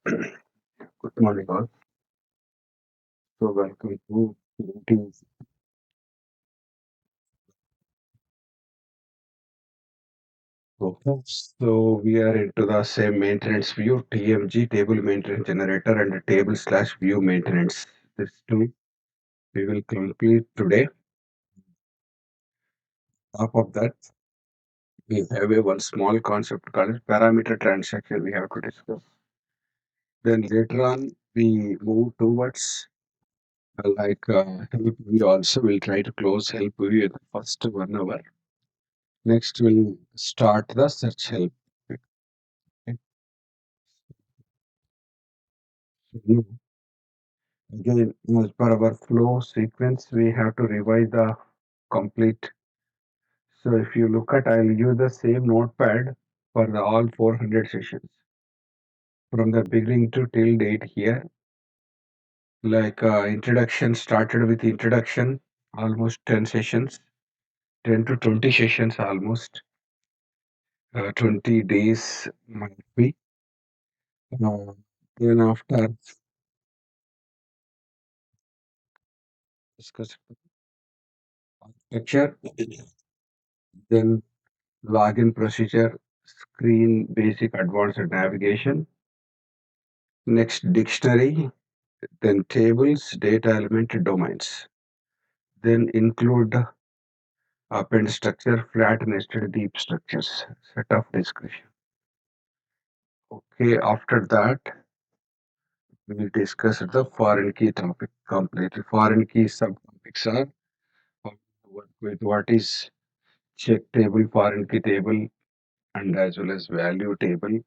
Good morning, all. So, welcome to meetings. Okay. So, we are into the same maintenance view, TMG, table maintenance generator, and table slash view maintenance. This two we will complete today. Top of that, we have a one small concept called parameter transaction we have to discuss. Then later on, we move towards help. We also will try to close help view in the first 1 hour. Next, we'll start the search help. Okay. So, again, as per our flow sequence, we have to revise the complete. So if you look at, I'll use the same notepad for the all 400 sessions from the beginning to till date here. Introduction started with introduction, almost 10 sessions, 10 to 20 sessions almost, 20 days might be. Uh, then after discuss architecture, then login procedure, screen basic advanced navigation, next dictionary, then tables, data element, domains. Then include append structure, flat nested deep structures, set of discussion. Okay, after that, we will discuss the foreign key topic completely. Foreign key subtopics are how to work with what is check table, foreign key table, and as well as value table,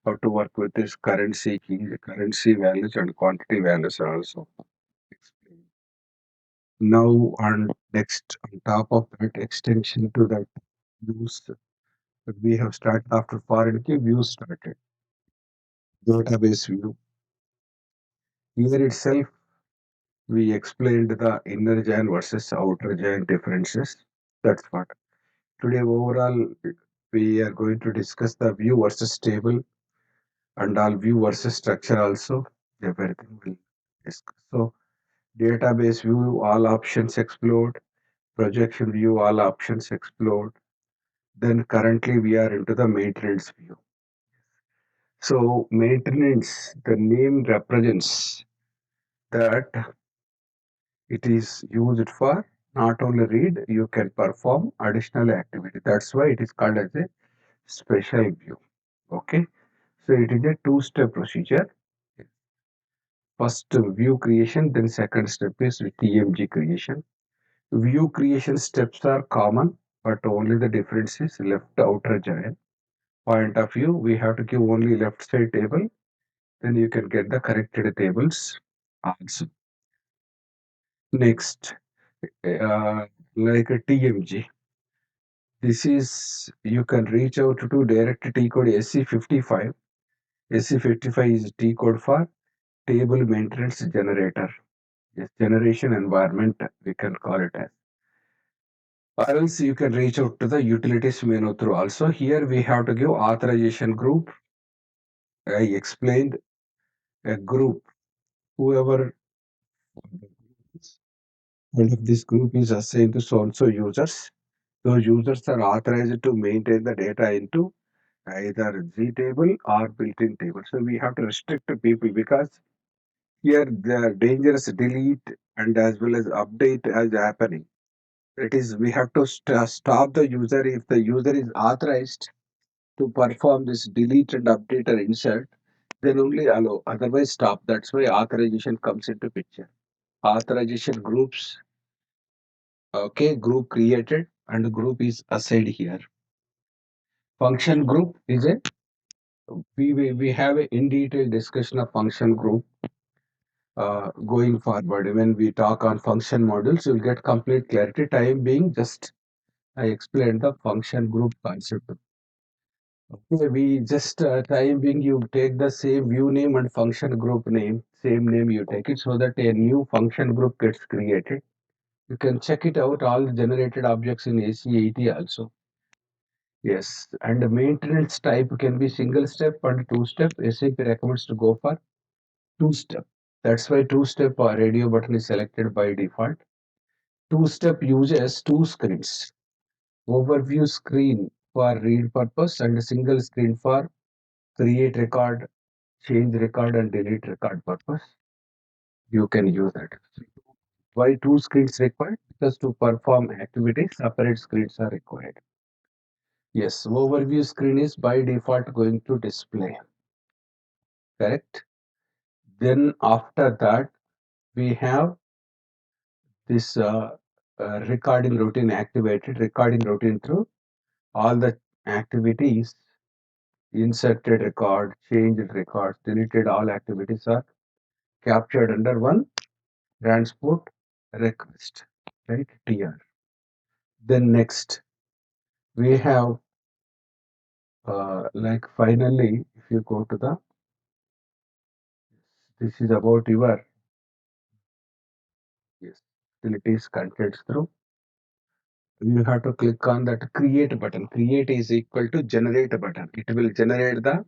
how to work with this currency key, currency values and quantity values are also explained. Now on next on top of that extension to that views that we have started after foreign key view started. Database view. Here itself we explained the inner join versus outer join differences. That's what. Today overall we are going to discuss the view versus table and all view versus structure also. Everything will discuss. So database view, all options explored. Projection view, all options explored. Then currently we are into the maintenance view. So maintenance, the name represents that it is used for not only read, you can perform additional activity. That's why it is called as a special view. Okay. So it is a two-step procedure. First view creation, then second step is TMG creation. View creation steps are common, but only the difference is left outer join. Point of view, we have to give only left side table, then you can get the corrected tables also. Next, like a TMG. This is you can reach out to direct T code SC55. SC55 is T code for table maintenance generator. Yes, generation environment we can call it as. Or else you can reach out to the utilities menu through also. Here we have to give authorization group. I explained a group, whoever and if this group is assigned to so and so users, those users are authorized to maintain the data into either Z table or built-in table. So we have to restrict the people because here the dangerous delete and as well as update is happening. It is we have to stop the user if the user is authorized to perform this delete and update or insert, then only allow. Otherwise, stop. That's why authorization comes into picture. Authorization groups, okay, group created and group is assigned here. Function group is a we have a in detail discussion of function group going forward. When we talk on function modules, you'll get complete clarity. Time being, just I explained the function group concept. Okay, we just time being you take the same view name and function group name, same name you take it so that a new function group gets created. You can check it out all the generated objects in AC80 also. Yes, and the maintenance type can be single step and two step. SAP recommends to go for two step. That's why two step radio button is selected by default. Two step uses two screens. Overview screen for read purpose and a single screen for create record, change record and delete record purpose. You can use that. Why two screens required? Because to perform activities, separate screens are required. Yes, overview screen is by default going to display. Correct. Then after that, we have this recording routine activated. Recording routine through all the activities, inserted record, changed records, deleted all activities are captured under one transport request, right? TR. Then next we have like finally, if you go to the, this is about your, yes, utilities contents through. You have to click on that create button. Create is equal to generate button. It will generate the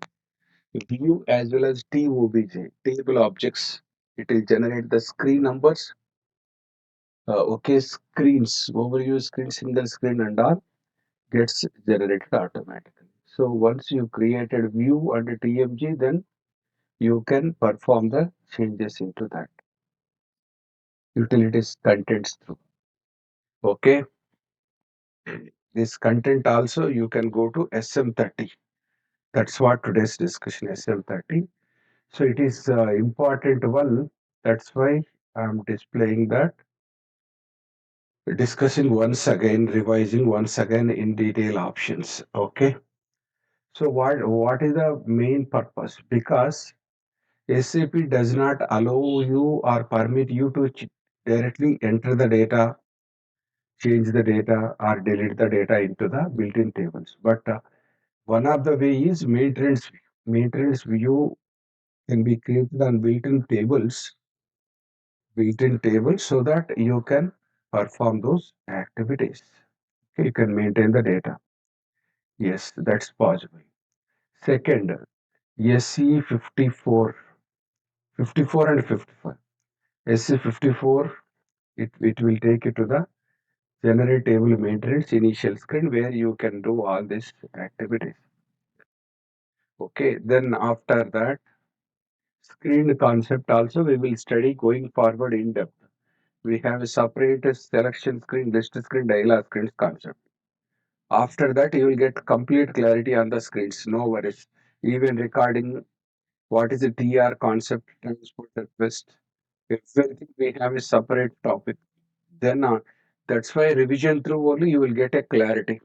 view as well as TOBJ, table objects. It will generate the screen numbers. Okay, screens, overview screen, single screen and all gets generated automatically. So once you created view and TMG, then you can perform the changes into that utilities contents through. Okay, this content also you can go to SM30. That's what today's discussion SM30. So it is important one. That's why I'm displaying that, discussing once again, revising once again in detail options. Okay. So what is the main purpose? Because SAP does not allow you or permit you to directly enter the data, change the data, or delete the data into the built-in tables. But one of the way is maintenance view. Maintenance view can be created on built-in tables so that you can perform those activities. Okay, you can maintain the data. Yes, that's possible. Second, SE54, 54 and 55. SE54, it will take you to the generate table maintenance initial screen where you can do all these activities. Okay, then after that, screen concept also we will study going forward in depth. We have a separate selection screen, list screen, dialog screens concept. After that, you will get complete clarity on the screens. No worries. Even recording, what is the TR concept, transport request, everything we have a separate topic. Then that's why revision through only you will get a clarity.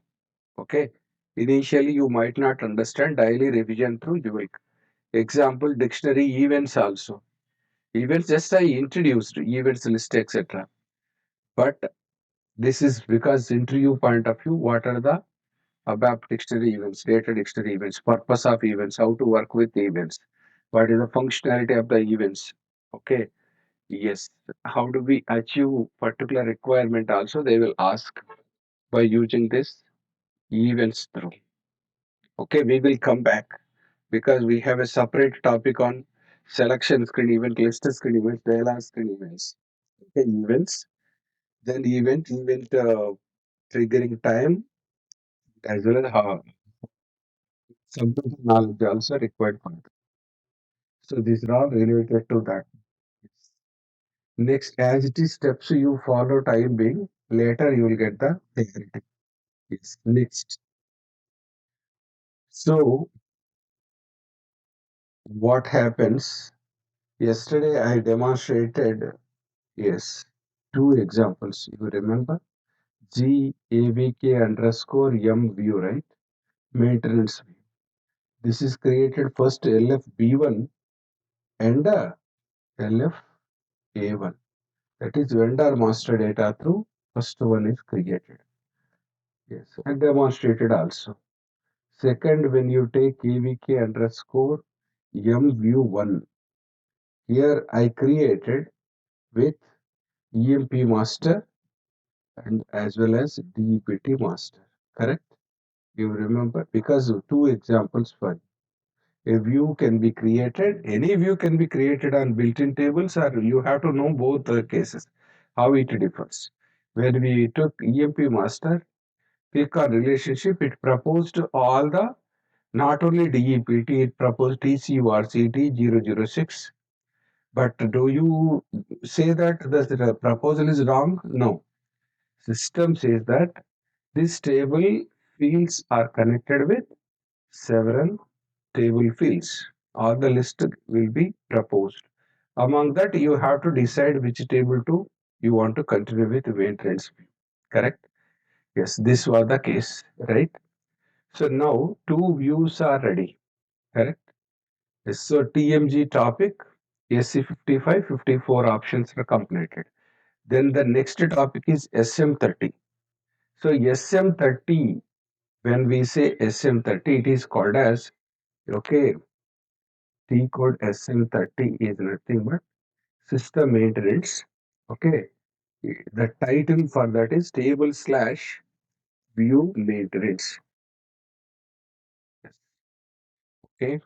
Okay. Initially, you might not understand. Daily revision through you will. Example, dictionary events also. Events just I introduced events list etc. But this is because interview point of view. What are the ABAP dictionary events, data dictionary events, purpose of events, how to work with events, what is the functionality of the events. Okay, yes, how do we achieve particular requirement also they will ask by using this events through. Okay, we will come back because we have a separate topic on selection screen event, list screen events, dialog screen events. Okay, events, then event triggering time as well as how computer knowledge also required for that. So these are all related to that. Next, as it is steps you follow time being, later you will get the clarity. Yes. Next. So what happens? Yesterday I demonstrated, yes, two examples. You remember? GAVK underscore M view, right? Maintenance view. This is created first LFB1 and LFA1. That is vendor master data through first one is created. Yes, and demonstrated also. Second, when you take AVK underscore M view 1, here I created with EMP master and as well as DEPT master. Correct? You remember? Because two examples for a view can be created, any view can be created on built-in tables, or you have to know both the cases, how it differs. When we took EMP master, click on relationship, it proposed all the, not only DEPT, it proposed TCURCT 006. But do you say that the proposal is wrong? No. System says that this table fields are connected with several table fields, or the list will be proposed. Among that, you have to decide which table to you want to continue with maintenance. Correct? Yes, this was the case, right? So now two views are ready. Correct? Yes, so TMG topic, SC55, 54 options are completed. Then the next topic is SM30. So SM30, when we say SM30, it is called as, okay, T code SM30 is nothing but system maintenance. Okay. The title for that is table slash view maintenance. Yes. Okay.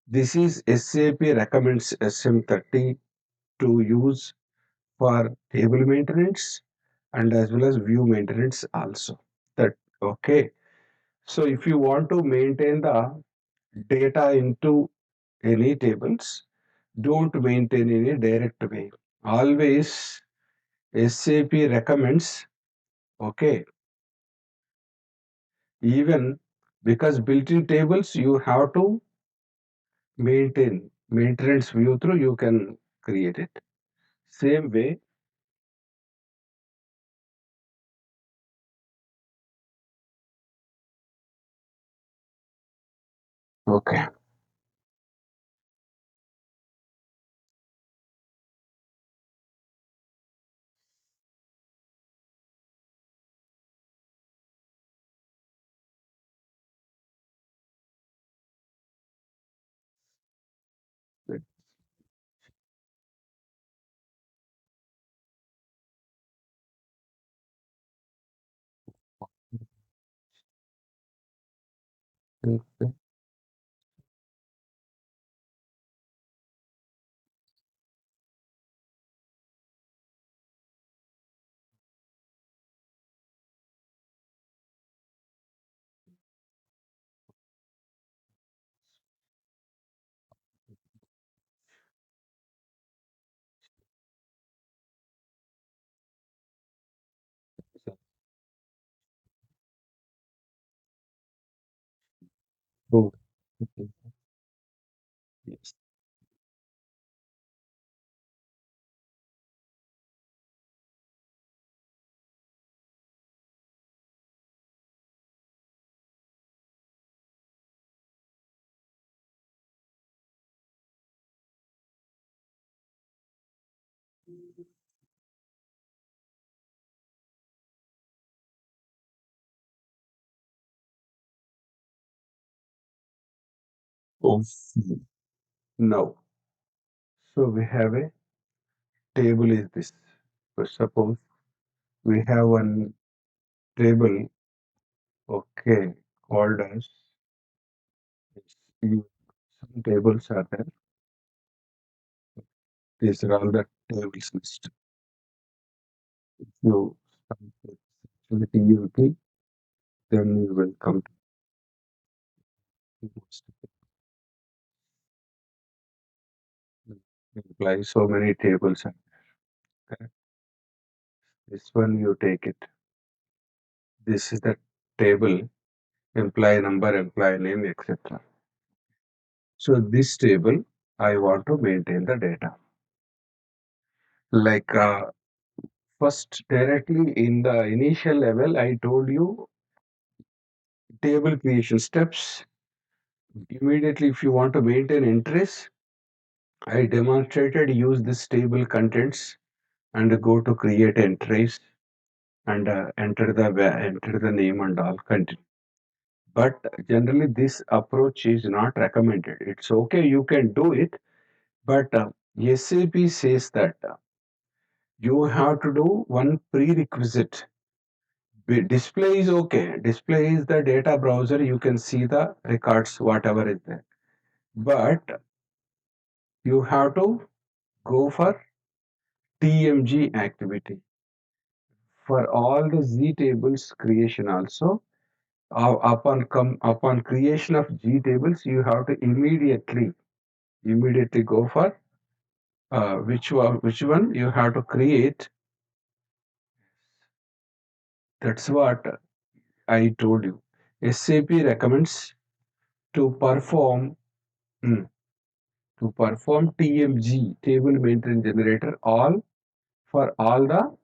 This is SAP recommends SM30 to use for table maintenance and as well as view maintenance also. That okay. So if you want to maintain the data into any tables, don't maintain in a direct way. Always SAP recommends, okay, even because built-in tables you have to maintain maintenance view through you can create it. Same way, okay. Oh, okay. Yes. Oh, now, so we have a table is this. So suppose we have one table, okay, called as some tables are there. These are all the tables list. If you start with TUP, then you will come to most imply so many tables are there. This one you take it. This is the table, employee number, employee name, etc. So this table, I want to maintain the data. Like first directly in the initial level, I told you table creation steps. Immediately, if you want to maintain entries, I demonstrated use this table contents and go to create entries and enter the name and all continue. But generally, this approach is not recommended. It's okay, you can do it, but SAP says that you have to do one prerequisite. Display is okay. Display is the data browser. You can see the records, whatever is there. But you have to go for TMG activity for all the Z tables creation also. Upon creation of G tables, you have to immediately go for which one you have to create. That's what I told you. SAP recommends to perform hmm, TMG, table maintenance generator, all for all the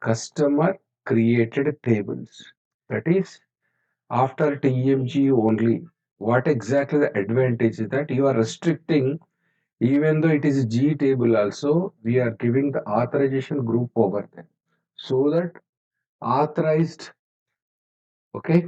customer created tables. That is after TMG only. What exactly the advantage is that you are restricting, even though it is a G table also, we are giving the authorization group over there. So that authorized, okay,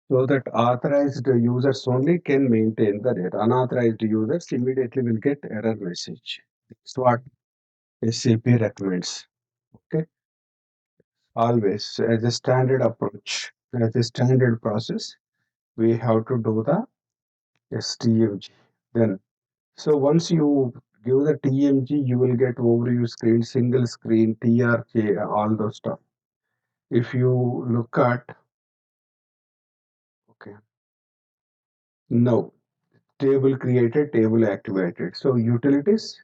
so that authorized users only can maintain the data. Unauthorized users immediately will get error message. That's what SAP recommends. Okay, always as a standard approach, as a standard process, we have to do the STMG. Then, so once you give the TMG, you will get overview screen, single screen, TRK, all those stuff. If you look at, okay, no, table created, table activated. So utilities,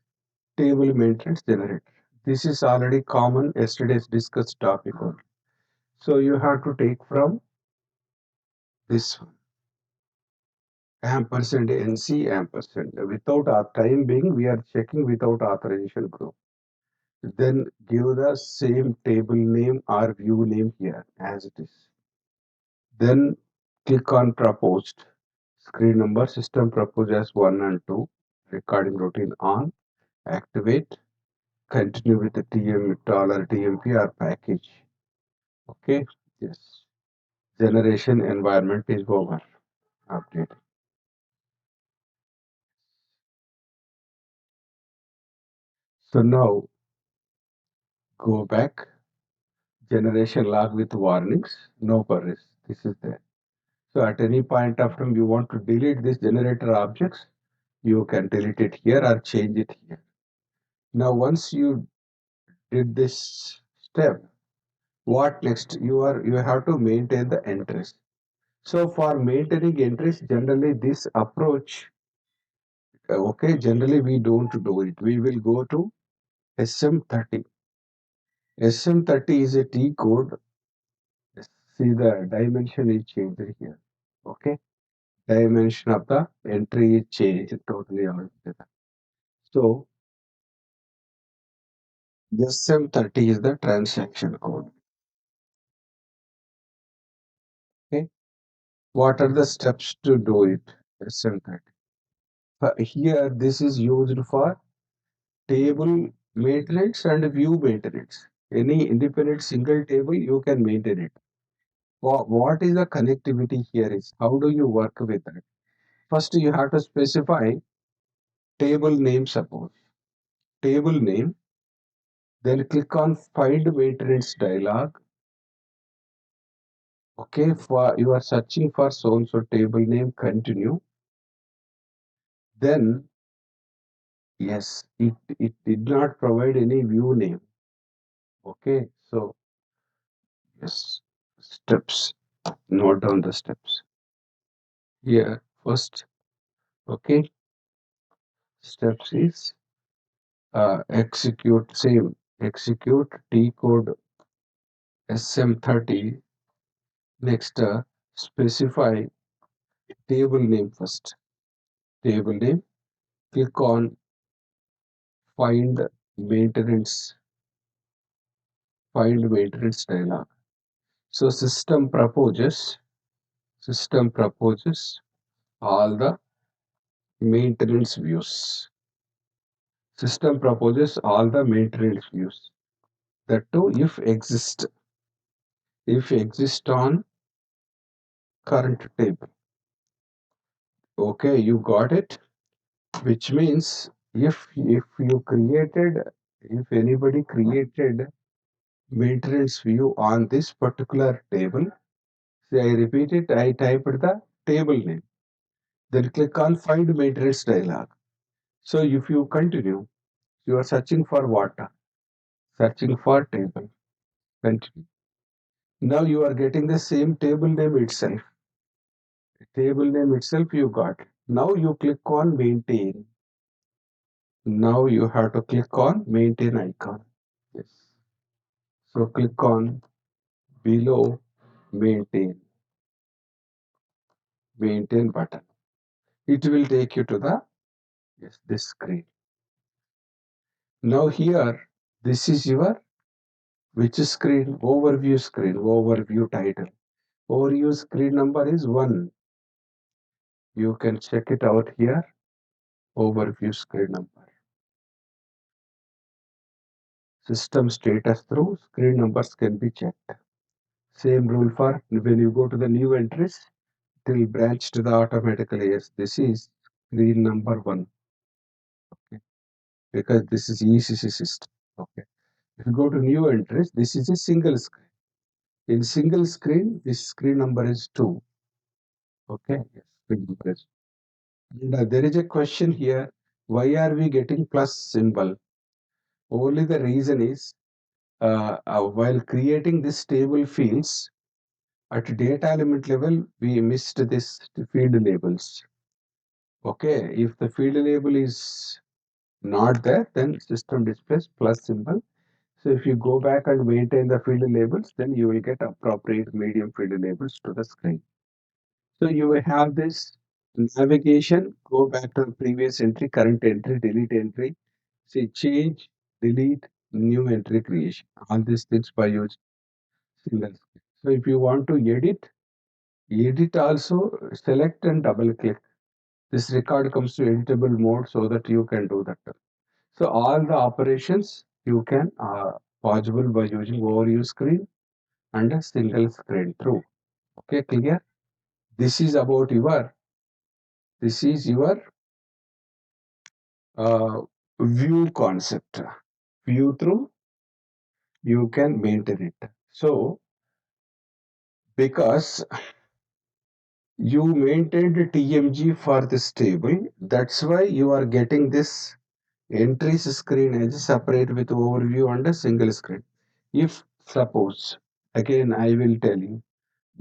table maintenance generator. This is already common yesterday's discussed topic only. So you have to take from this one, ampersand NC ampersand. Without our time being, we are checking without authorization group. Then give the same table name or view name here as it is. Then click on proposed. Screen number system propose as 1 and 2. Recording routine on. Activate. Continue with the $TMP or package. Okay. Yes. Generation environment is over. Update. So now go back. Generation log with warnings. No worries. This is there. So at any point of time you want to delete this generator objects, you can delete it here or change it here. Now once you did this step, what next? You have to maintain the entries. So for maintaining entries, generally this approach, okay, generally we don't do it. We will go to SM30. SM30 is a T code. See the dimension is changed here. Okay, dimension of the entry is changed totally altogether. So SM30 is the transaction code. Okay, what are the steps to do it? SM30. Here, this is used for table maintenance and view maintenance. Any independent single table, you can maintain it. What is the connectivity here is? How do you work with that? First, you have to specify table name, suppose. Table name, then click on find maintenance dialog. Okay, for you are searching for so and so table name, continue. Then, yes, it did not provide any view name. Okay, so yes, steps. Note down the steps. Here, first, okay, steps is execute same, execute T code SM30. Next, specify table name first. Table name, click on find maintenance, find maintenance dialog. So system proposes all the maintenance views. System proposes all the maintenance views. That too, if exist on current table. Okay, you got it? Which means if anybody created maintenance view on this particular table, say I repeat it, I typed the table name, then click on find maintenance dialog. So if you continue, you are searching for what? Searching for table. Continue. Now you are getting the same table name itself. Table name itself you got. Now you click on maintain. Now you have to click on maintain icon. Yes. So click on below maintain, maintain button. It will take you to the this screen. Now here, this is your which screen? Overview title. Overview screen number is 1. You can check it out here. Overview screen number. System status through screen numbers can be checked. Same rule for when you go to the new entries, it will branch to the automatically. Yes, this is screen number 1. Okay. Because this is ECC system. Okay. If you go to new entries, this is a single screen. In single screen, this screen number is 2. Okay. Yes, screen number is. And there is a question here. Why are we getting plus symbol? Only the reason is while creating this table fields, at data element level, we missed this field labels. Okay, if the field label is not there, then system displays plus symbol. So if you go back and maintain the field labels, then you will get appropriate medium field labels to the screen. So you will have this navigation, go back to the previous entry, current entry, delete entry, see change, delete, new entry creation. All these things by using single screen. So if you want to edit also select and double click. This record comes to editable mode so that you can do that. So all the operations you can possible by using overview screen and a single screen through. Okay, clear? This is about your uh, view concept. View through you can maintain it. So because you maintained TMG for this table, that's why you are getting this entries screen as separate with overview and a single screen. If suppose, again I will tell you,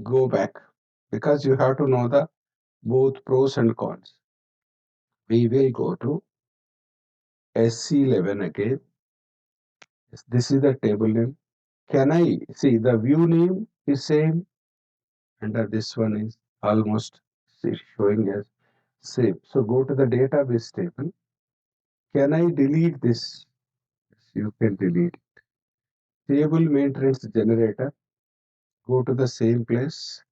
go back because you have to know the both pros and cons. We will go to SC11 again. This is the table name. Can I see the view name is same and this one is almost showing as same. So go to the database table. Can I delete this? Yes, you can delete. Table maintenance generator. Go to the same place.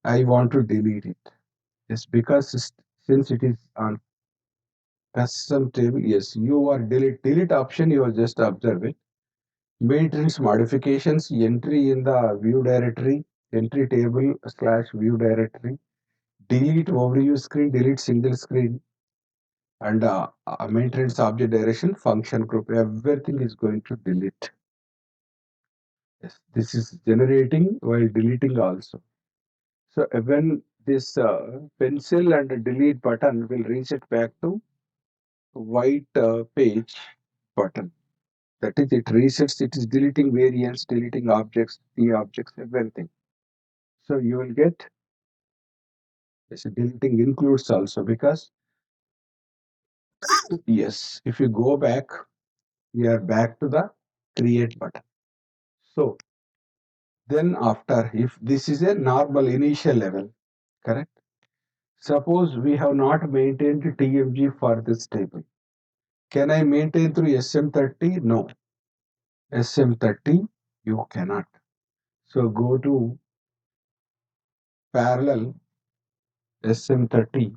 I want to delete it. Yes, because since it is on custom table, yes, you are delete option, you are just observe it. Maintenance modifications, entry in the view directory, entry table / view directory, delete overview screen, delete single screen, and maintenance object direction, function group, everything is going to delete. Yes, this is generating while deleting also. So when this pencil and delete button will reset back to white page button. That is, it resets, it is deleting variants, deleting objects, the objects, everything. So you will get this deleting includes also because yes, if you go back, we are back to the create button. So then after, if this is a normal initial level, correct? Suppose we have not maintained TMG for this table. Can I maintain through SM30? No. SM30 you cannot. So go to parallel SM30.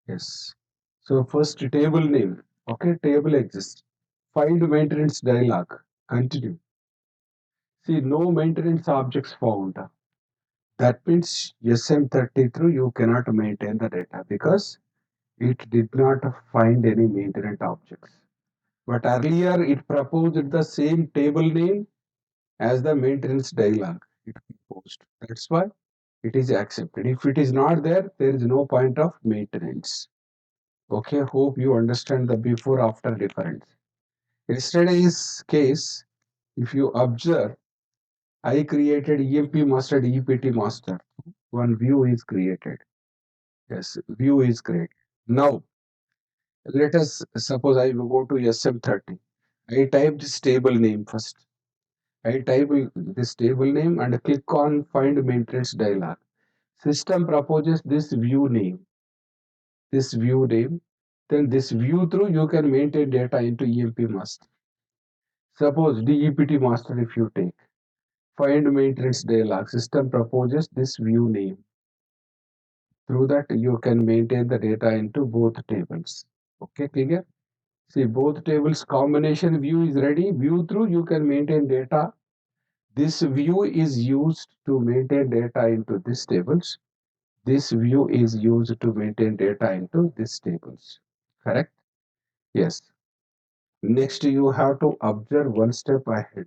Yes. So first table name. Okay, table exists. Find maintenance dialog. Continue. See, no maintenance objects found. That means SM30 through you cannot maintain the data because it did not find any maintenance objects. But earlier it proposed the same table name as the maintenance dialog. It proposed. That's why it is accepted. If it is not there, there is no point of maintenance. Okay, hope you understand the before after difference. Yesterday's case, if you observe, I created EMP master, EPT master. One view is created. Yes, view is created. Now, let us suppose I will go to SM30. I type this table name first. I type this table name and click on find maintenance dialog. System proposes this view name. This view name. Then this view through you can maintain data into EMP master. Suppose DEPT master if you take. Find maintenance dialog. System proposes this view name. Through that you can maintain the data into both tables. Okay, clear? See, both tables combination view is ready. View through you can maintain data. This view is used to maintain data into these tables. This view is used to maintain data into these tables. Correct? Yes. Next, you have to observe one step ahead.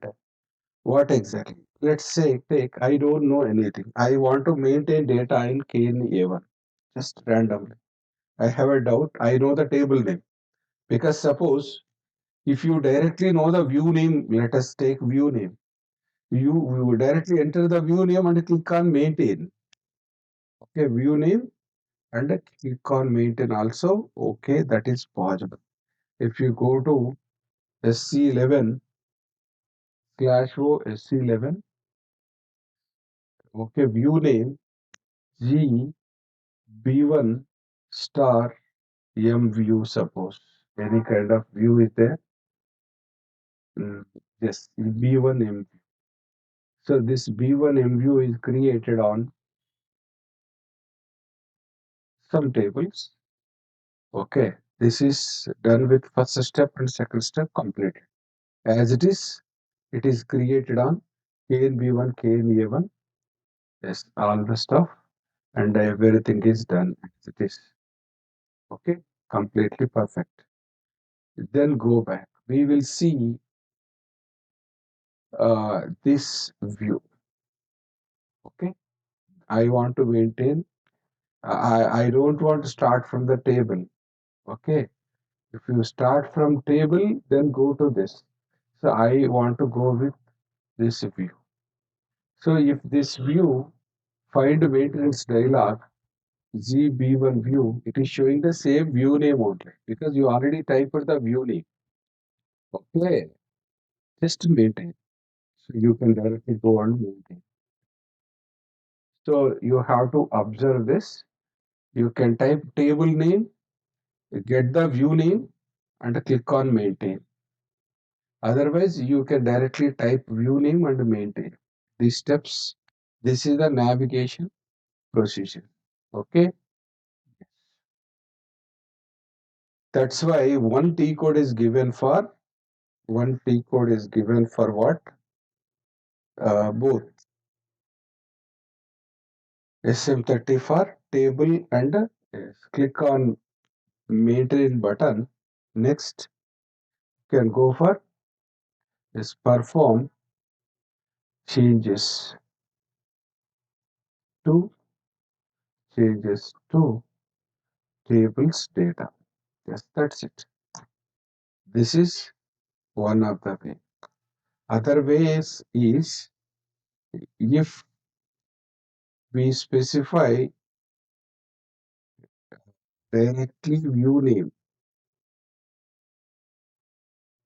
What exactly? Let's say, take, I don't know anything. I want to maintain data in KNA1, just randomly. I have a doubt. I know the table name. Because suppose if you directly know the view name, let us take view name. You directly enter the view name and click on maintain. Okay, view name and click on maintain also. Okay, that is possible. If you go to SC11 slash O SC11, okay, view name G B1 star M view, suppose any kind of view is there. Yes, B1 M. So this B1 M view is created on some tables. Okay, this is done with first step and second step completed. As it is created on KNB1, KNA1. Yes, all the stuff and everything is done as it is. Okay, completely perfect. Then go back. We will see this view. Okay, I want to maintain. I don't want to start from the table. Okay, if you start from table, then go to this. So I want to go with this view. So if this view find maintenance dialog GB1 view, it is showing the same view name only because you already typed the view name. Okay, just maintain. So you can directly go and maintain. So you have to observe this. You can type table name, get the view name, and click on maintain. Otherwise, you can directly type view name and maintain. These steps, this is the navigation procedure. Okay, that's why one T code is given for what? Both SM30 for table and yes. Click on maintain button. Next, you can go for this perform changes to tables data. Yes, that's it. This is one of the way. Other ways is if we specify directly view name,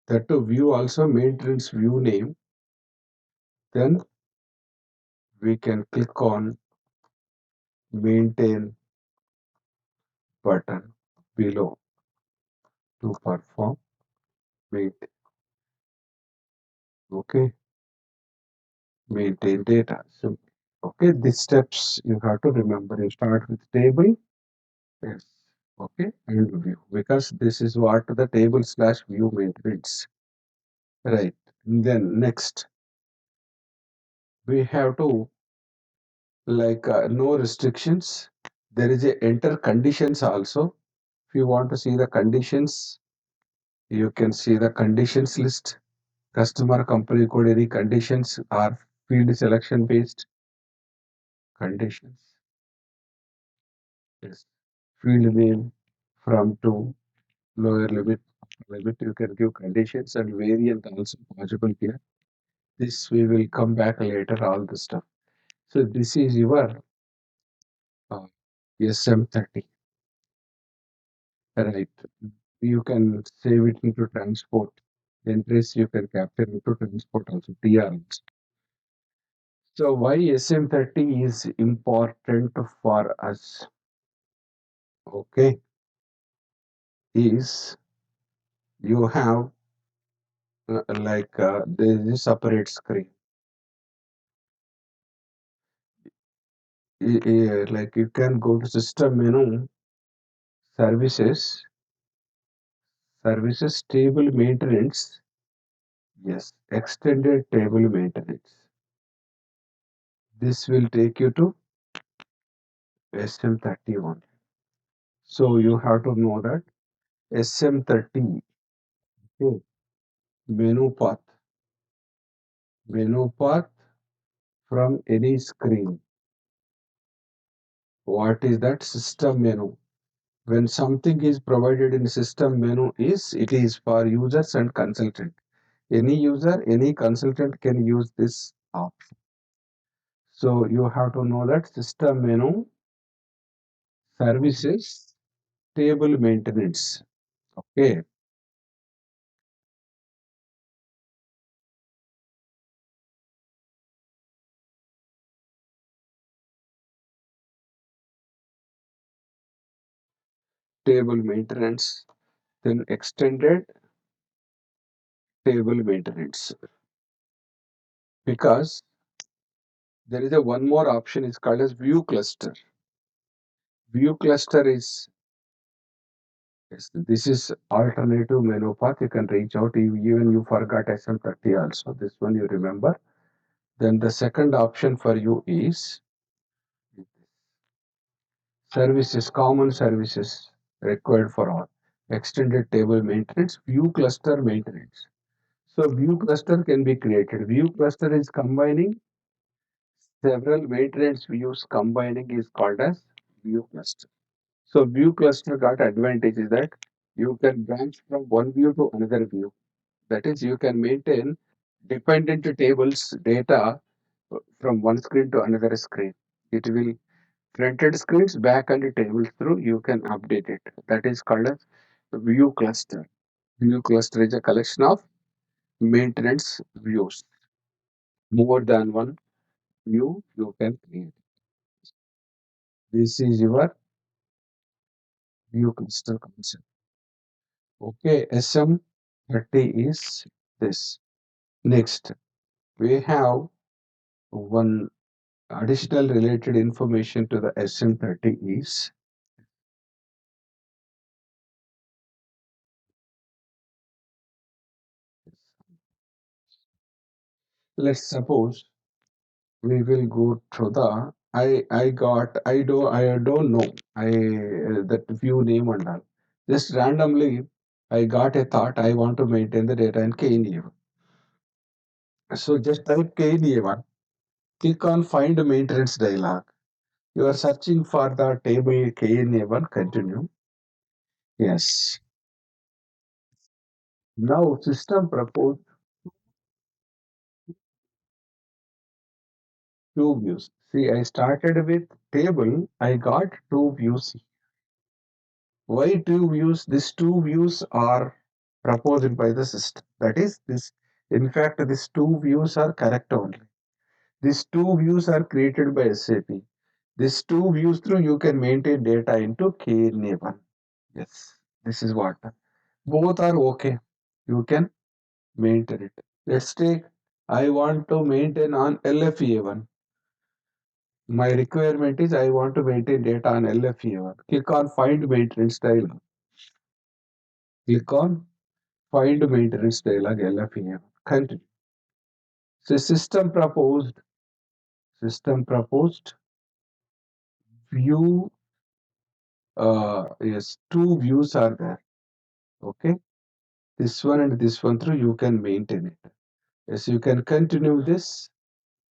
that to view also maintenance view name, then we can click on maintain button below to perform maintain. Okay, maintain data. So, okay, these steps you have to remember. You start with table, yes, okay, and view because this is what the table slash view maintains. Right. Then next, we have to no restrictions. There is a enter conditions also. If you want to see the conditions, you can see the conditions list. Customer, company code, any conditions are field selection based conditions. Yes. Field name from to lower limit you can give conditions and variant also possible here. This we will come back later, all the stuff. So this is your uh, SM30, right? You can save it into transport. Entries you can capture into transport also, TR also. So why SM30 is important for us? Okay, is you have there is a separate screen. Like you can go to system menu, services, services table maintenance. Yes, extended table maintenance. This will take you to SM31. So you have to know that SM30, okay, menu path, menu path from any screen. What is that? System menu. When something is provided in system menu is it is for users and consultant. Any user, any consultant can use this option. So you have to know that system menu, services, table maintenance. Okay, table maintenance, then extended table maintenance. Because there is a one more option is called as view cluster. View cluster is yes, this is alternative menu path. You can reach out even you forgot SM30 also. This one you remember. Then the second option for you is services, common services required for all. Extended table maintenance, view cluster maintenance. So view cluster can be created. View cluster is combining several maintenance views combining is called as view cluster. So view cluster got advantage is that you can branch from one view to another view. That is, you can maintain dependent tables data from one screen to another screen. It will fronted screens, back and tables through, you can update it. That is called as view cluster. View cluster is a collection of maintenance views. More than one view you can create. This is your view cluster concept. Okay, SM30 is this. Next, we have one additional related information to the SM30 is let's suppose we will go through the I don't know that view name and all. Just randomly I got a thought I want to maintain the data in KNA1. So just type KNA1, click on find maintenance dialog. You are searching for the table KNA1, continue. Yes. Now system proposed two views. See, I started with table, I got two views. Why two views? These two views are proposed by the system. That is, this. In fact, these two views are correct only. These two views are created by SAP. These two views through you can maintain data into KNA1. Yes, this is what. Both are okay. You can maintain it. Let's take, I want to maintain on LFEA1. My requirement is I want to maintain data on LFEA1. Click on find maintenance dialog. Click on find maintenance dialog LFEA1. continue. So system proposed view, yes, two views are there. Okay, this one and this one through you can maintain it. Yes, you can continue this.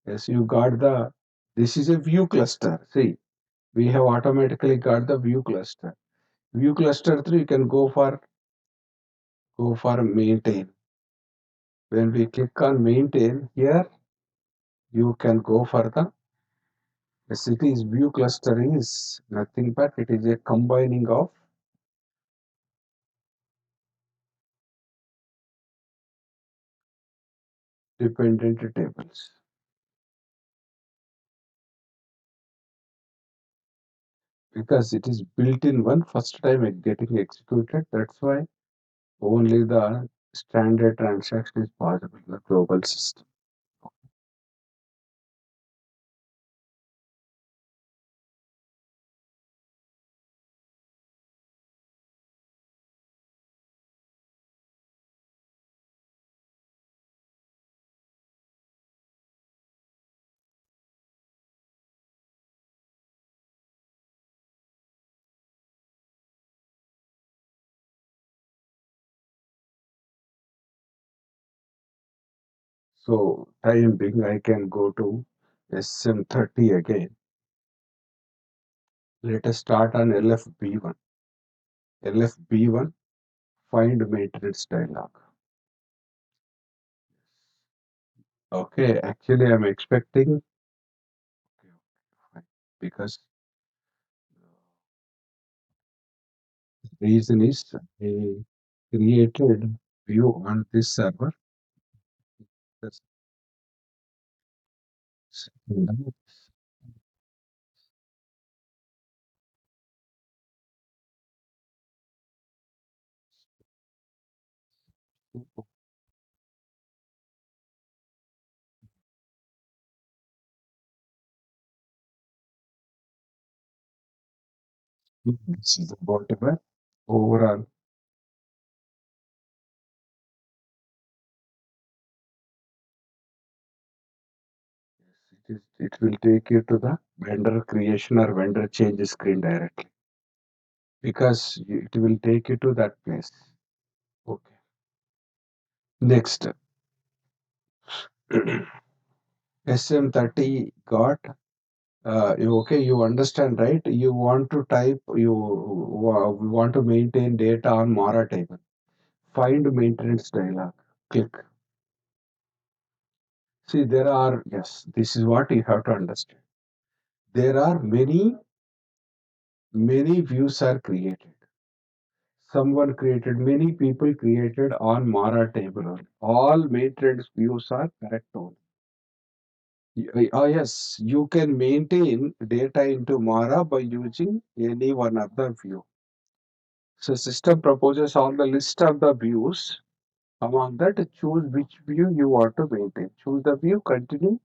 Yes, you got the, this is a view cluster. See, we have automatically got the view cluster. View cluster through you can go for maintain. When we click on maintain here, you can go for the, yes, it is view cluster is nothing but it is a combining of dependent tables. Because it is built in one first time getting executed. That's why only the standard transaction is possible in the global system. So time being, I can go to SM30 again. Let us start on LFB1. LFB1, find maintenance dialog. Okay, actually I'm expecting, okay, fine, because the reason is I created view on this server. That's this is about the overall. It will take you to the vendor creation or vendor change screen directly because it will take you to that place. Okay. Next, SM30 got, okay, you understand, right? You want to type, want to maintain data on Mara table. Find maintenance dialog. Click. See, there are, yes, this is what you have to understand. There are many views are created. Someone created, many people created on Mara table only. All maintenance views are correct only. Yes, you can maintain data into Mara by using any one of the view. So system proposes on the list of the views. Among that, choose which view you want to maintain. Choose the view, continue,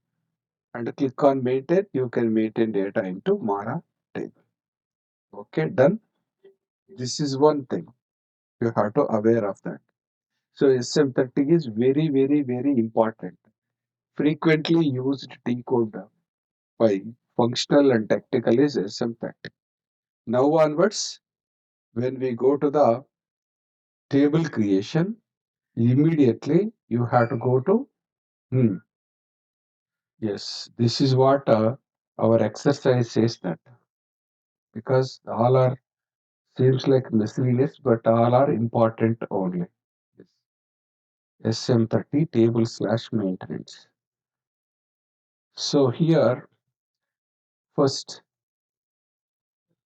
and click on maintain. You can maintain data into Mara table. Okay, done. This is one thing you have to aware of that. So SM30 is very, very, very important. Frequently used T code by functional and technical is SM30. Now onwards, when we go to the table creation, immediately you have to go to, yes, this is what our exercise says that because all are seems like miscellaneous, but all are important only. Yes. SM30 table slash maintenance. So here first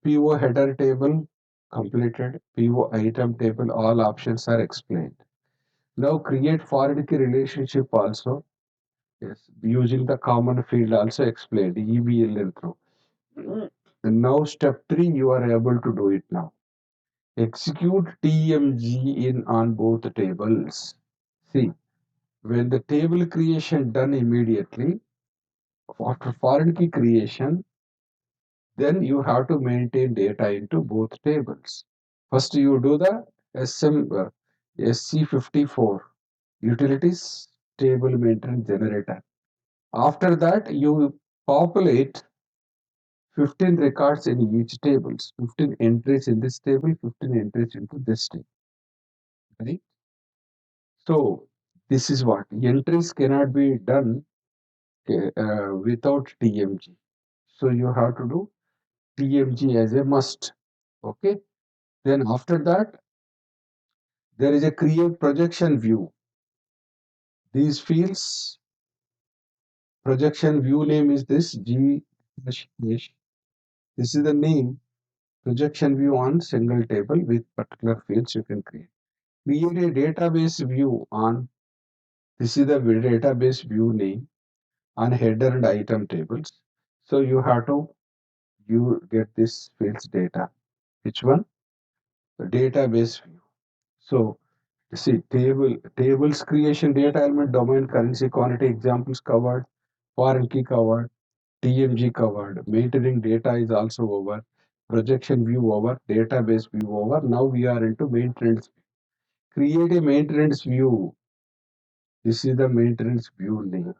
PO header table completed, PO item table, all options are explained. Now create foreign key relationship also. Yes, using the common field also explained, EBLN through. And now step 3, you are able to do it now. Execute TMG in on both tables. See, when the table creation done immediately, after foreign key creation, then you have to maintain data into both tables. First, you do the SC54 utilities. table maintenance generator. After that, you populate 15 records in each table, 15 entries in this table, 15 entries into this table, right? So this is what entries cannot be done without TMG. So you have to do TMG as a must. Okay. Then after that, there is a create projection view. These fields, projection view name is this G dash dash. This is the name projection view on single table with particular fields you can create. Create a database view on, this is the database view name on header and item tables. So you have to, you get this fields data. Which one? The database view. So see tables creation, data element, domain, currency, quantity, examples covered, foreign key covered, TMG covered, maintaining data is also over, projection view over, database view over. Now we are into maintenance. Create a maintenance view. This is the maintenance view name,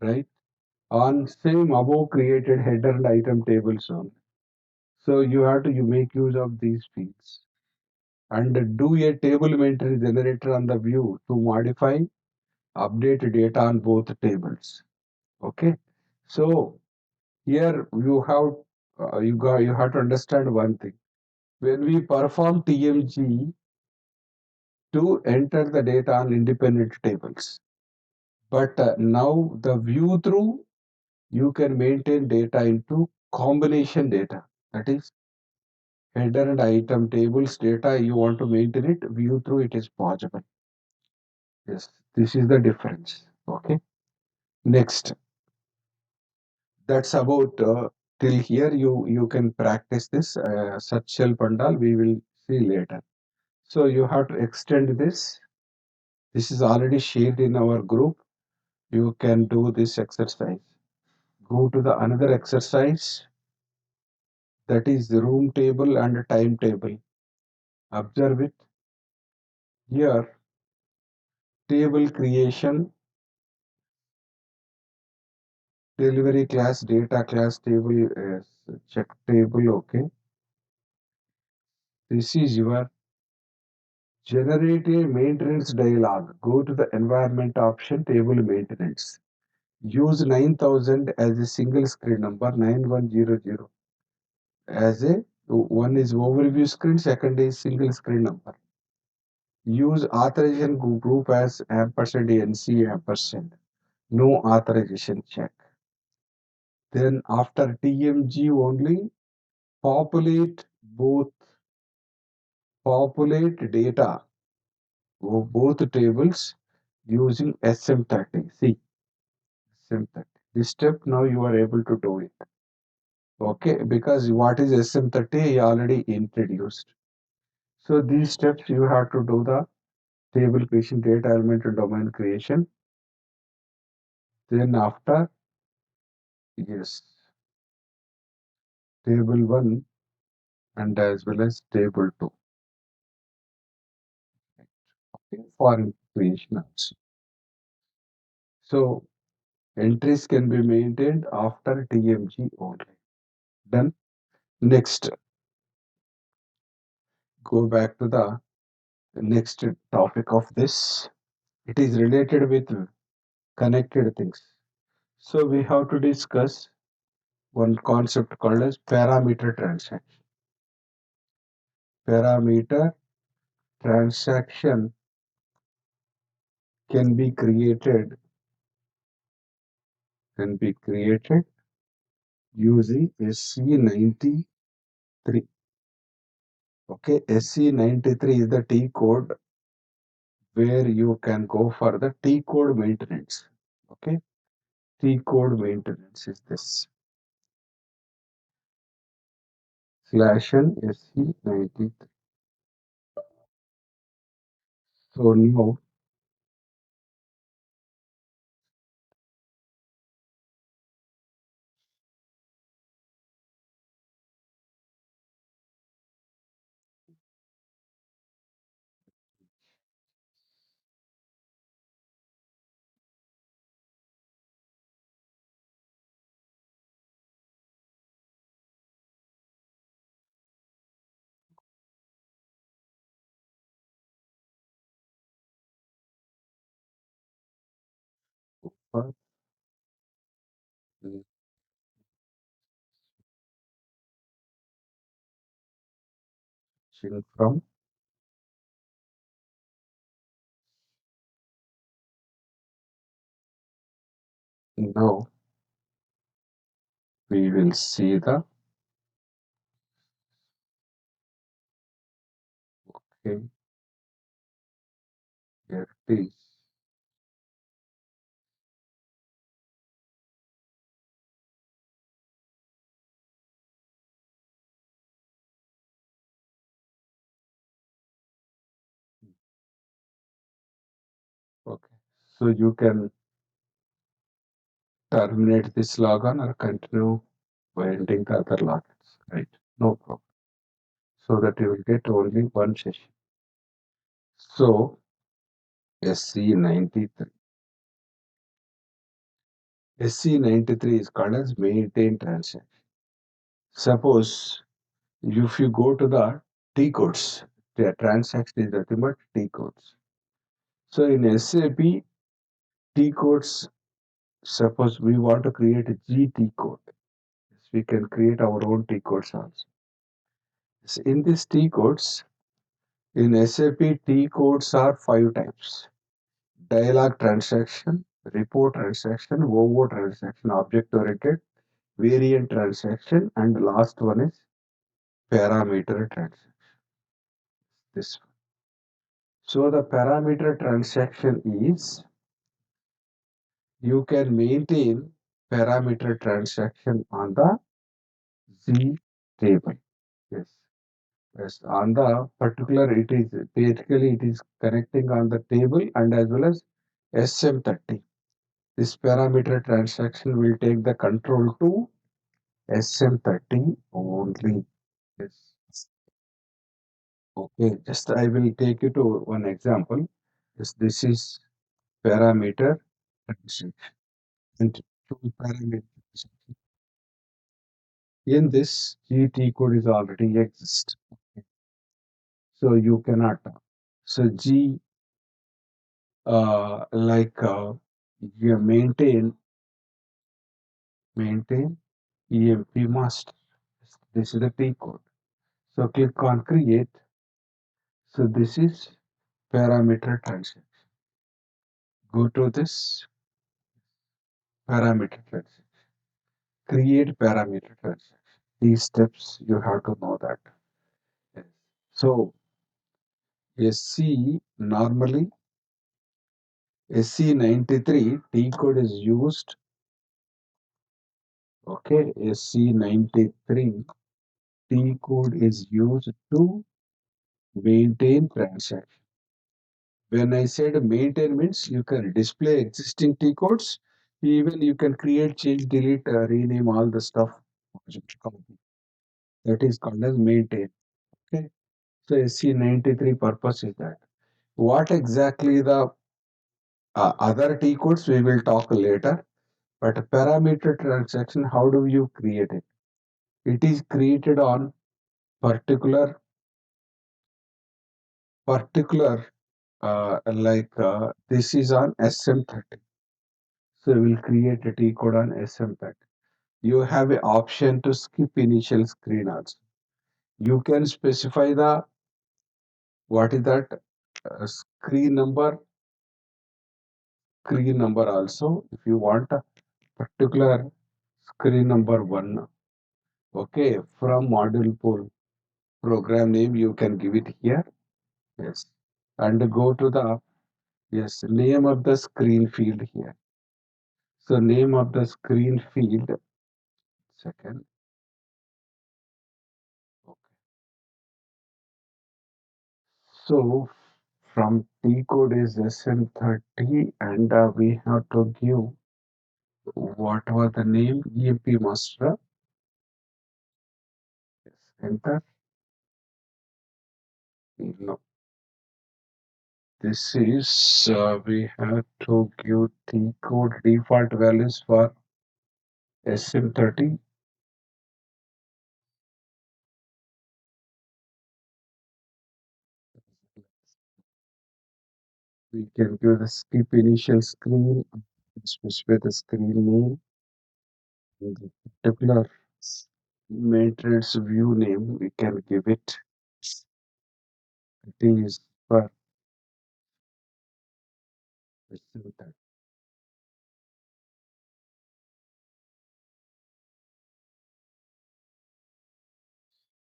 right? On same above created header and item tables only. So you have to you make use of these fields and do a table maintenance generator on the view to modify, update data on both tables. Okay. So here you have to understand one thing. When we perform TMG to enter the data on independent tables, but now the view through you can maintain data into combination data. That is header and item tables data you want to maintain it, view through it is possible. Yes, this is the difference. Okay. Next, that's about till here. You can practice this such shell pandal. We will see later. So you have to extend this. This is already shared in our group. You can do this exercise. Go to the another exercise, that is the room table and time table. Observe it. Here, table creation, delivery class, data class table, check table. Okay. This is your generate a maintenance dialog. Go to the environment option, table maintenance. Use 9000 as a single screen number, 9100 as a, one is overview screen, second is single screen number. Use authorization group as ampersand NC ampersand. No authorization check. Then after TMG only both populate data of both tables using SM30. See SM30. This step now you are able to do it. Okay, because what is SM30 I already introduced. So these steps you have to do the table creation, data element and domain creation. Then after, yes, table 1 and as well as table 2. Okay, for creation also. So entries can be maintained after TMG only. Done. Next, go back to the next topic of this. It is related with connected things. So we have to discuss one concept called as parameter transaction. Parameter transaction can be created using SC93. Okay, SC93 is the T code where you can go for the T code maintenance. Okay, T code maintenance is this /n SC93. So now for mm, from now we will see the okay, here it is. Okay. So you can terminate this logon or continue by ending the other logins, right? No problem. So that you will get only one session. So SC93. SC93 is called as maintain transaction. Suppose if you go to the T codes, the transaction is nothing but T codes. So in SAP T codes, suppose we want to create a GT code. Yes, we can create our own T codes also. So in these T codes, in SAP T codes are five types: dialog transaction, report transaction, OO transaction, object oriented, variant transaction, and the last one is parameter transaction. This one. So the parameter transaction is you can maintain parameter transaction on the Z table. Yes. Yes. On the particular, it is basically it is connecting on the table and as well as SM30. This parameter transaction will take the control to SM30 only. Yes. Okay, just I will take you to one example. Yes, this is parameter transaction. And two parameter transaction. In this, GT code is already exist. Okay, so you cannot. So G like you maintain EMP master. This is the T code. So click on create. So this is parameter transaction. Go to this parameter transaction. Create parameter transaction. These steps you have to know that. Yes. So SC normally SC93 T code is used. Okay, SC93 T code is used to maintain transaction. When I said maintain means you can display existing T codes, even you can create, change, delete, rename all the stuff. That is called as maintain. Okay. So SC93 purpose is that. What exactly the other T codes we will talk later. But a parameter transaction, how do you create it? It is created on particular this is on SM30. So we'll create a T code on SM30. You have an option to skip initial screen also. You can specify the what is that screen number also if you want a particular screen number one. Okay, from module pool program name you can give it here. Yes, and go to the yes name of the screen field here. So name of the screen field second. Okay. So from T code is SM30 and we have to give what was the name EMP master. Yes, enter. No, this is we have to give T code default values for SM30. We can give the skip initial screen. specify the screen name and the particular maintenance view name. We can give it. It is for that.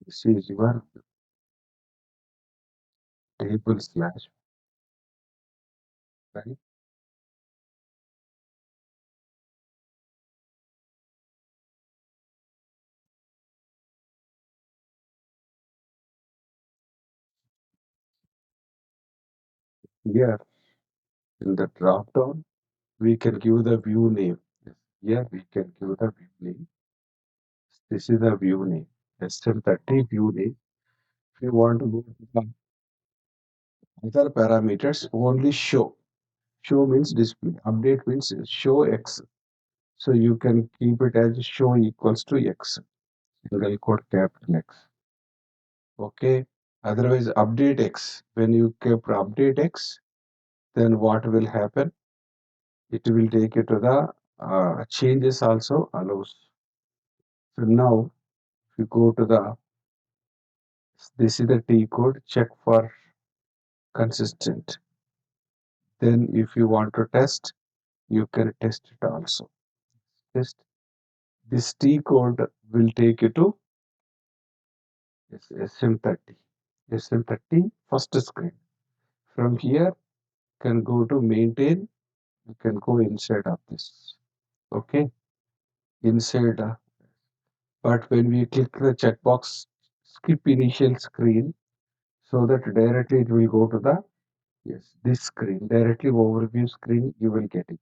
This is your table slash, right? Here in the drop down, we can give the view name. Here we can give the view name. This is the view name. SM30 view name. If you want to go to the other parameters, only show. Show means display. Update means show X. So you can keep it as show equals to X. Single quote capital X. Okay. Otherwise, update X. When you keep update X, then what will happen? It will take you to the changes also allows. So now, if you go to the this is the T code. Check for consistent. Then, if you want to test, you can test it also. Test this T code will take you to SM30. SM30 first screen. From here, can go to maintain. You can go inside of this. Okay, inside. But when we click the checkbox, skip initial screen, so that directly it will go to the yes this screen directly overview screen. You will get it.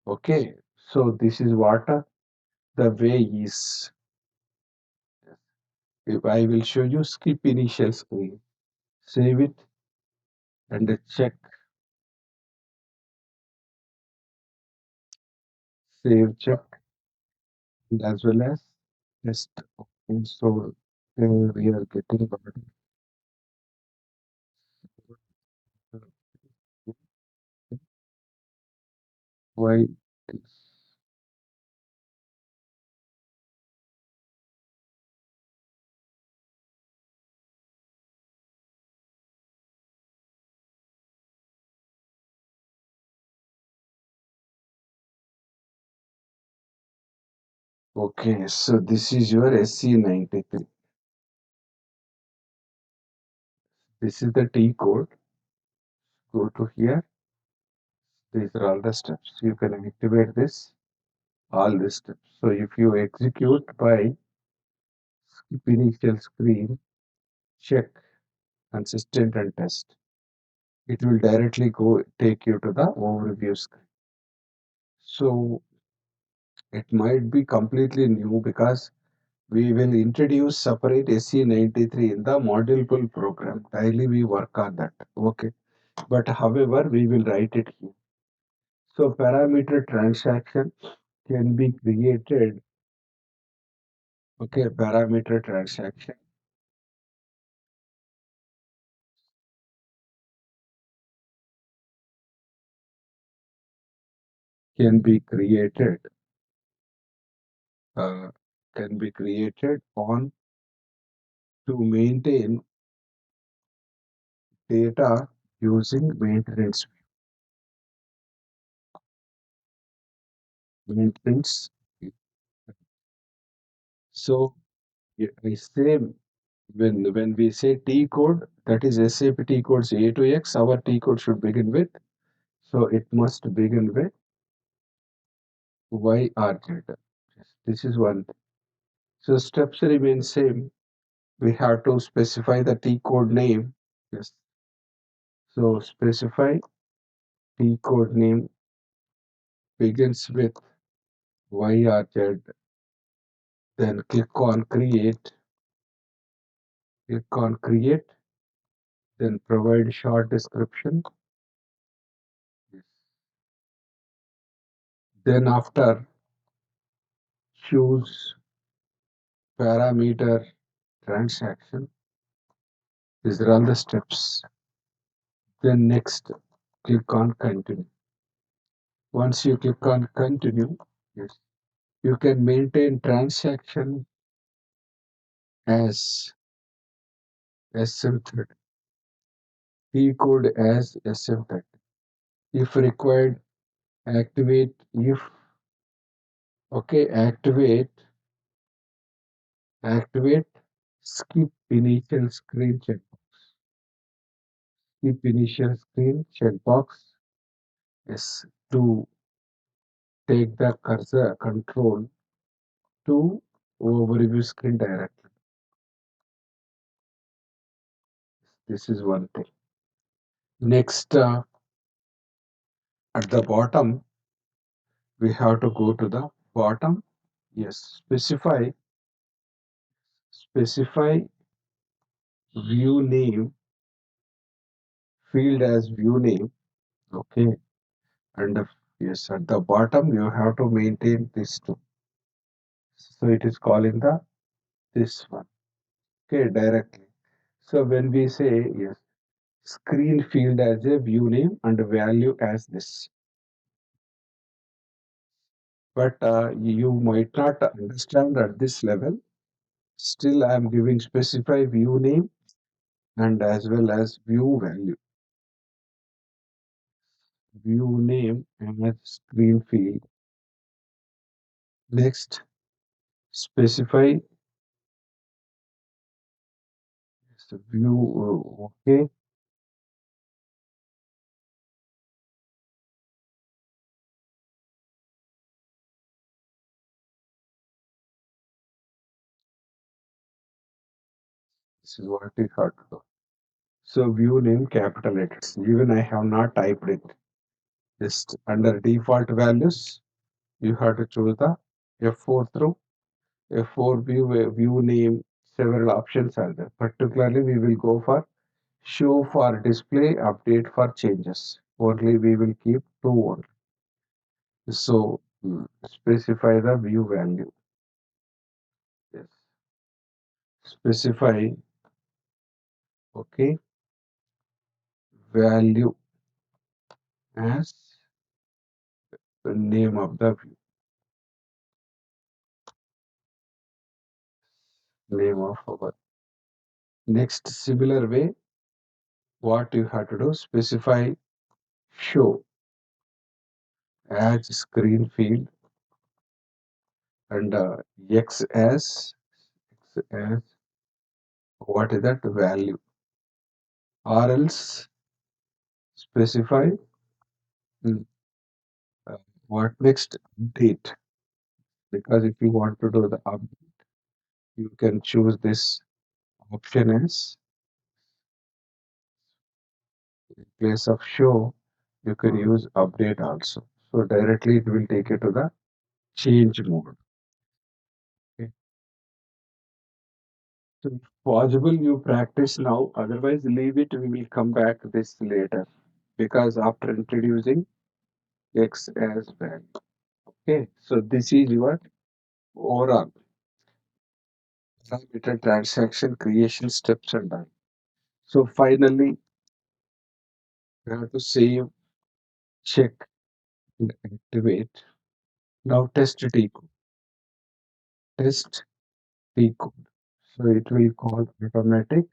Okay, so this is what the way is. If I will show you skip initial screen, save it and check, save check, and as well as test. Okay, so we are getting why this. Okay, so this is your SC93. This is the T code. Go to here. These are all the steps. You can activate this, all the steps. So if you execute by skip initial screen, check, consistent and test, it will directly go take you to the overview screen. So it might be completely new because we will introduce separate SC93 in the module pool program. Daily we work on that. Okay. But however, we will write it here. So parameter transaction can be created. Okay, parameter transaction can be created. Uh, can be created on to maintain data using maintenance. So I say when we say T code, that is SAP T codes A to X, our T code should begin with. So it must begin with Y or Z. Yes, this is one thing. So steps remain same. We have to specify the T code name. Yes. So specify T code name begins with Y or Z. Then click on create. Click on create. Then provide short description. Yes. Then after choose parameter transaction. These are all the steps. Then next, click on continue. Once you click on continue, yes, you can maintain transaction as SM30, T code as SM30. If required, activate if okay, activate skip initial screen check. Skip initial screen checkbox is to take the cursor control to overview screen directly. This is one thing. Next, at the bottom, we have to go to the bottom. Yes, specify view name field as view name. Okay, and yes, at the bottom you have to maintain this too. So it is calling the this one. Okay, directly. So when we say yes, screen field as a view name and value as this. But you might not understand at this level. Still, I am giving specify view name and as well as view value. View name and screen field. Next, specify view. Okay, this is what we have to do. So view name capital letters. Even I have not typed it. Just under default values, you have to choose the F4 through F4 view name. Several options are there. Particularly, we will go for show for display, update for changes. Only we will keep two only. So specify the view value. Yes. Specify okay value as the name of the view. Name of our next similar way. What you have to do? Specify show as screen field and x as what is that value or else specify mm, what next date because if you want to do the update you can choose this option as in place of show you can use update also so directly it will take you to the change mode. Okay. So if possible you practice now otherwise leave it we will come back this later because after introducing x as value. Okay, so this is your overall parameter transaction creation steps and done. So finally, we have to save, check, and activate. Now test T code. Test T code. So it will call automatic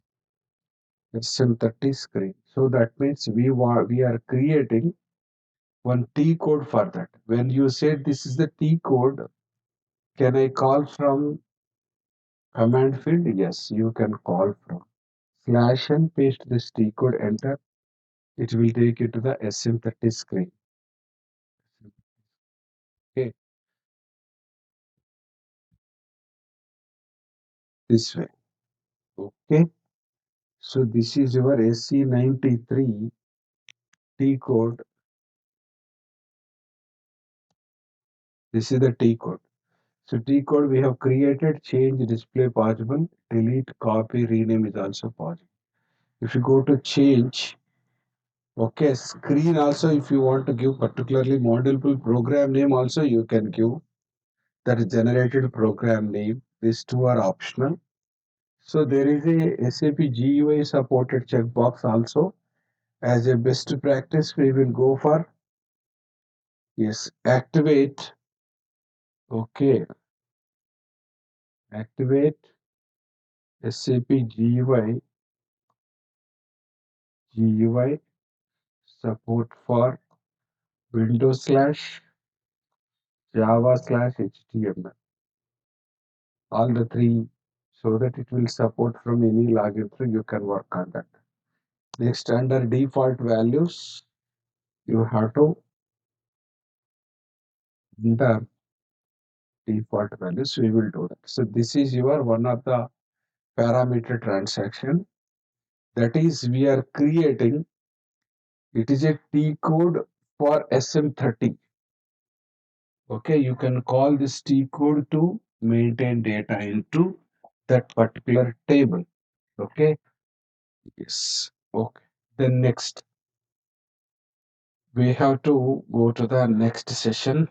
SM30 screen. So that means we are creating one T code for that. When you say this is the T code, can I call from command field? Yes, you can call from slash and paste this T code, enter. It will take you to the SM30 screen. Okay, this way. Okay, so this is your SC93 T code. This is the T code. So T code we have created, change, display possible, delete, copy, rename is also possible. If you go to change, okay, screen also if you want to give particularly multiple program name also you can give that is generated program name. These two are optional. So there is a SAP GUI supported checkbox also. As a best practice, we will go for Yes, activate. Okay, activate SAP GUI support for Windows slash Java slash HTML. All the three, so that it will support from any login through. You can work on that. Next, under default values, you have to enter default values. We will do that. So this is your one of the parameter transaction. That is, we are creating. It is a T code for SM30. Okay, you can call this T code to maintain data into that particular table. Okay, yes. Okay. Then next, we have to go to the next session.